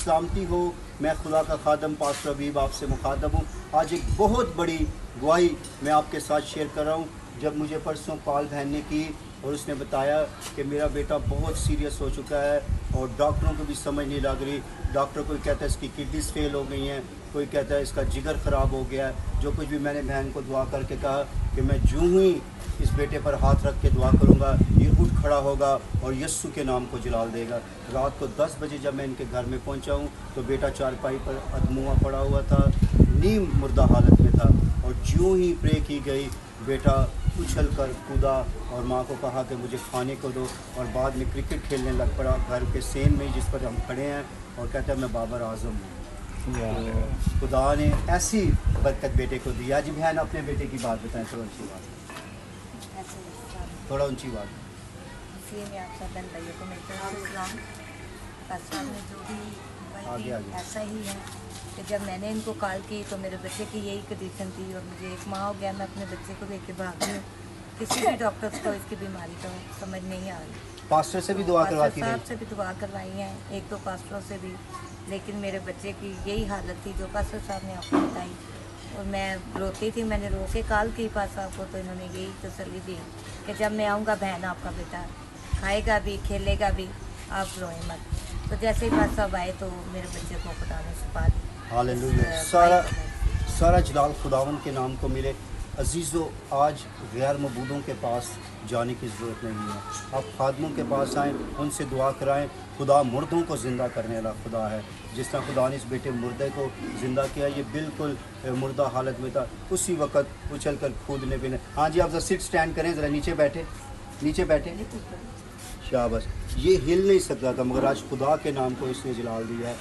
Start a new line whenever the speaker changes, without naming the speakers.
सलामती हो। मैं खुदा का खादम पास्टर हबीब आपसे मुखातब हूँ। आज एक बहुत बड़ी गवाही मैं आपके साथ शेयर कर रहा हूँ। जब मुझे परसों कॉल बहन ने की और उसने बताया कि मेरा बेटा बहुत सीरियस हो चुका है और डॉक्टरों को भी समझ नहीं लग रही। डॉक्टर कोई कहता है इसकी किडनीज फेल हो गई हैं, कोई कहता है इसका जिगर ख़राब हो गया है। जो कुछ भी मैंने बहन को दुआ करके कहा कि मैं यूं ही इस बेटे पर हाथ रख के दुआ करूंगा, ये उठ खड़ा होगा और यस्सु के नाम को जलाल देगा। रात को 10 बजे जब मैं इनके घर में पहुंचा हूं तो बेटा चारपाई पर अधमुआ पड़ा हुआ था, नीम मुर्दा हालत में था। और यूं ही प्रे की गई, बेटा उछल कर कूदा और माँ को कहा कि मुझे खाने को दो, और बाद में क्रिकेट खेलने लग पड़ा घर के सेन में जिस पर हम खड़े हैं, और कहता है मैं बाबर आजम हूँ। तो खुदा ने ऐसी बरकत बेटे को दी। आज बहन अपने बेटे की बात बताएं, थोड़ा ऊँची बात, थोड़ा ऊँची बात।
में आप सब बहन भाइयों को मेरी तरफ से सलाम। पास्टर ने जो भी
आगे आगे।
ऐसा ही है कि जब मैंने इनको कॉल की तो मेरे बच्चे की यही कंडीशन थी, और मुझे 1 माह हो गया मैं अपने बच्चे को लेके भाग रही हूँ। किसी भी डॉक्टर्स को इसकी बीमारी का समझ नहीं आ रही।
पास्टर से भी दुआ करवाती
पास्टर
रही?
साहब से भी दुआ करवाई हैं, 1-2 पास्टरों से भी, लेकिन मेरे बच्चे की यही हालत थी जो पास्टर साहब ने आपको बताई। और मैं रोती थी, मैंने रो के कॉल की पास्टर साहब को, तो इन्होंने यही तसल्ली दी कि जब मैं आऊँगा बहन आपका बेटा खाएगा भी खेलेगा भी, आप रोए मत। तो जैसे ही पास्टर साहब आए तो मेरे बच्चे को खुदा ने छुपा दी।
हालेलुया। सारा जलाल खुदावन के नाम को मिले। अजीज़ों, आज गैर मबूदों के पास जाने की ज़रूरत नहीं है। आप खादमों के पास आएँ, उनसे दुआ कराएं। खुदा मुर्दों को ज़िंदा करने वाला खुदा है। जिस तरह खुदा ने इस बेटे मुर्दे को ज़िंदा किया, ये बिल्कुल मुर्दा हालत में था, उसी वक्त उछल कर कूदने पे। हाँ जी, आप ज़रा सिट स्टैंड करें, ज़रा नीचे बैठे, नीचे बैठे। शाबाश। ये हिल नहीं सकता था, मगर आज खुदा के नाम को इसने जलाल दिया है।